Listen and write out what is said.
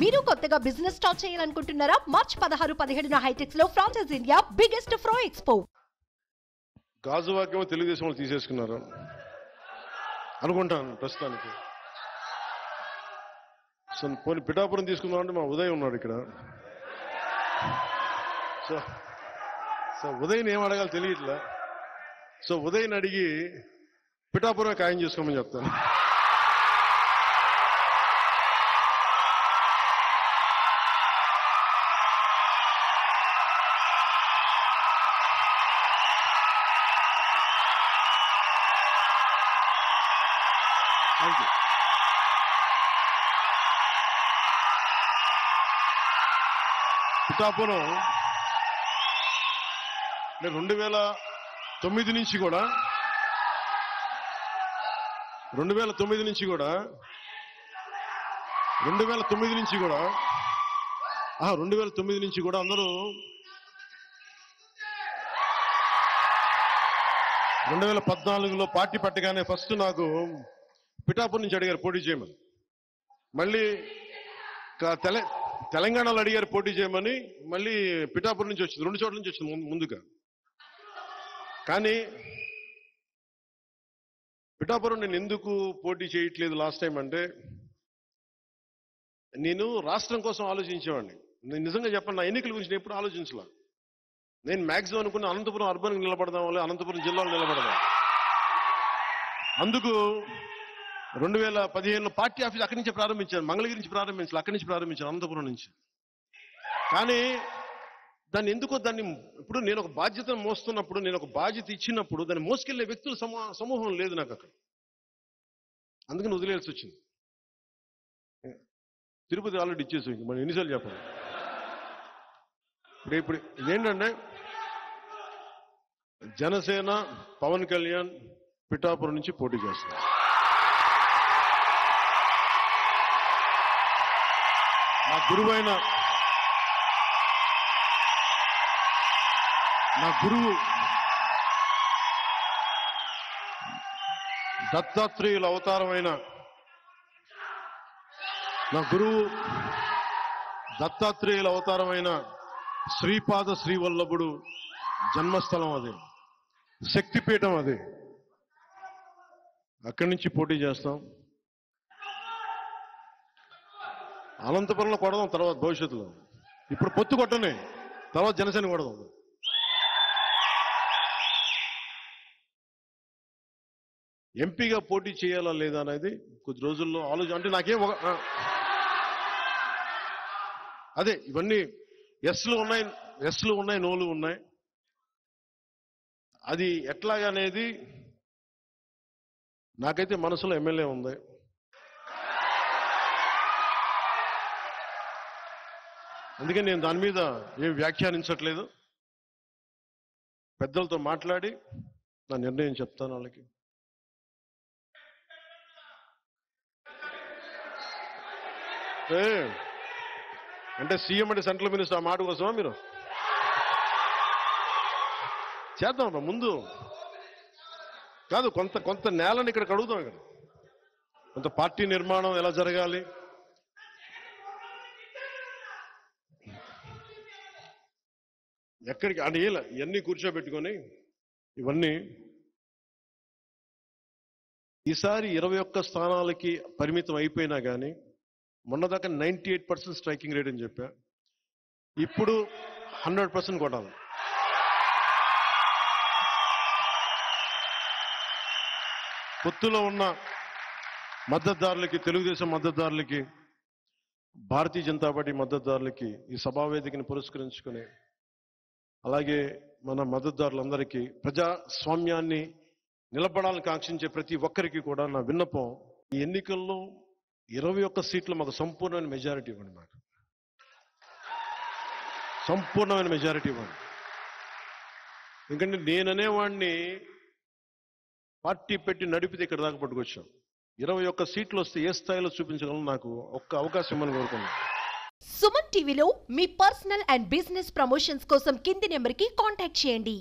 మీరు కొత్తగా business start చేయాలనుకుంటున్నారా? మార్చ్ 16, 17న హైటెక్స్ లో franchise India biggest ఫ్రో expo. గాజువాక్యం Telugu Desam వాళ్ళు తీసేసుకున్నారు అనుకుంటాను ప్రస్తుతానికి. సో పోనీ పిఠాపురం తీసుకుందామంటే మా ఉదయ్ ఉన్నాడు ఇక్కడ. సో ఉదయ్ని ఏం అడగాలి తెలియట్లే. సో ఉదయ్ని అడిగి పిఠాపురం ఖాయం చేసుకోమని చెప్తాను. పిఠాపురం 2009 నుంచి కూడా 2009 నుంచి కూడా 2009 నుంచి కూడా అందరూ 2014లో పార్టీ పట్టగానే ఫస్ట్ నాకు పిఠాపురం నుంచి అడిగారు పోటీ చేయమని. మళ్ళీ తెలంగాణలో అడిగారు పోటీ చేయమని. మళ్ళీ పిఠాపురం నుంచి వచ్చింది, 2 చోట్ల నుంచి వచ్చింది ముందుగా. కానీ పిఠాపురం నేను ఎందుకు పోటీ చేయట్లేదు లాస్ట్ టైం అంటే, నేను రాష్ట్రం కోసం ఆలోచించేవాడిని. నేను నిజంగా చెప్పండి, నా ఎన్నికల గురించి నేను ఎప్పుడు ఆలోచించలా. నేను మ్యాక్సిమం అనుకున్న అనంతపురం అర్బన్కి నిలబడదాం, వల్ల అనంతపురం జిల్లాలో నిలబడదాం. అందుకు 2015లో పార్టీ ఆఫీస్ అక్కడి నుంచి ప్రారంభించాను, మంగళగిరి నుంచి ప్రారంభించాను, అక్కడి నుంచి ప్రారంభించాను, అనంతపురం నుంచి. కానీ దాన్ని ఇప్పుడు నేను ఒక బాధ్యతను మోస్తున్నప్పుడు, నేను ఒక బాధ్యత ఇచ్చినప్పుడు దాన్ని మోసుకెళ్లే వ్యక్తుల సమూహం లేదు నాకు అక్కడ. అందుకని వదిలేయాల్సి వచ్చింది. తిరుపతి ఆల్రెడీ ఇచ్చేసి మనం ఎన్నిసార్లు చెప్పాలి. ఇప్పుడు ఇదేంటంటే జనసేన పవన్ కళ్యాణ్ పిఠాపురం నుంచి పోటీ చేస్తారు. నా గురువు దత్తాత్రేయుల అవతారమైన శ్రీపాద శ్రీవల్లభుడు జన్మస్థలం అది, శక్తిపీఠం అది. అక్కడి నుంచి పోటీ చేస్తాం. అనంతపురంలో కొడదాం తర్వాత భవిష్యత్తులో. ఇప్పుడు పొత్తు కొట్టనే, తర్వాత జనసేన కొడదాం. ఎంపీగా పోటీ చేయాలా లేదా అనేది కొద్ది రోజుల్లో అంటే నాకేం అదే ఇవన్నీ ఎస్లు ఉన్నాయి, నోలు ఉన్నాయి. అది ఎట్లాగనేది నాకైతే మనసులో ఎమ్మెల్యే ఉంది. అందుకని నేను దాని మీద ఏం వ్యాఖ్యానించట్లేదు. పెద్దలతో మాట్లాడి నా నిర్ణయం చెప్తాను వాళ్ళకి. అంటే సీఎం అంటే సెంట్రల్ మినిస్టర్, ఆ మాట కోసమా మీరు? చేద్దాం ముందు కాదు, కొంత నేలని ఇక్కడ కడుగుతాం. ఇక్కడ కొంత పార్టీ నిర్మాణం ఎలా జరగాలి, ఎక్కడికి అంటే ఇవన్నీ కూర్చోబెట్టుకొని ఇవన్నీ ఈసారి 21 స్థానాలకి పరిమితం అయిపోయినా కానీ, మొన్నదాకా 98% స్ట్రైకింగ్ రేట్ అని చెప్పా. ఇప్పుడు 100% కొట్టాలి. పొత్తులో ఉన్న మద్దతుదారులకి, తెలుగుదేశం మద్దతుదారులకి, భారతీయ జనతా పార్టీ మద్దతుదారులకి ఈ సభావేదికని పురస్కరించుకుని, అలాగే మన మద్దతుదారులందరికీ ప్రజాస్వామ్యాన్ని నిలబడాలని కాంక్షించే ప్రతి ఒక్కరికి కూడా నా విన్నపం, ఈ ఎన్నికల్లో 21 సీట్లు మాకు సంపూర్ణమైన మెజారిటీ ఇవ్వండి. మాకు సంపూర్ణమైన మెజారిటీ ఇవ్వండి. ఎందుకంటే నేననేవాడిని పార్టీ పెట్టి నడిపితే ఇక్కడ దాకా పట్టుకొచ్చాం. 21 సీట్లు వస్తే ఏ స్థాయిలో చూపించగలను, నాకు ఒక్క అవకాశం ఇవ్వమని కోరుకున్నాను. సుమన్ టీవీలో మీ పర్సనల్ అండ్ బిజినెస్ ప్రమోషన్స్ కోసం కింది నెంబర్కి కాంటాక్ట్ చేయండి.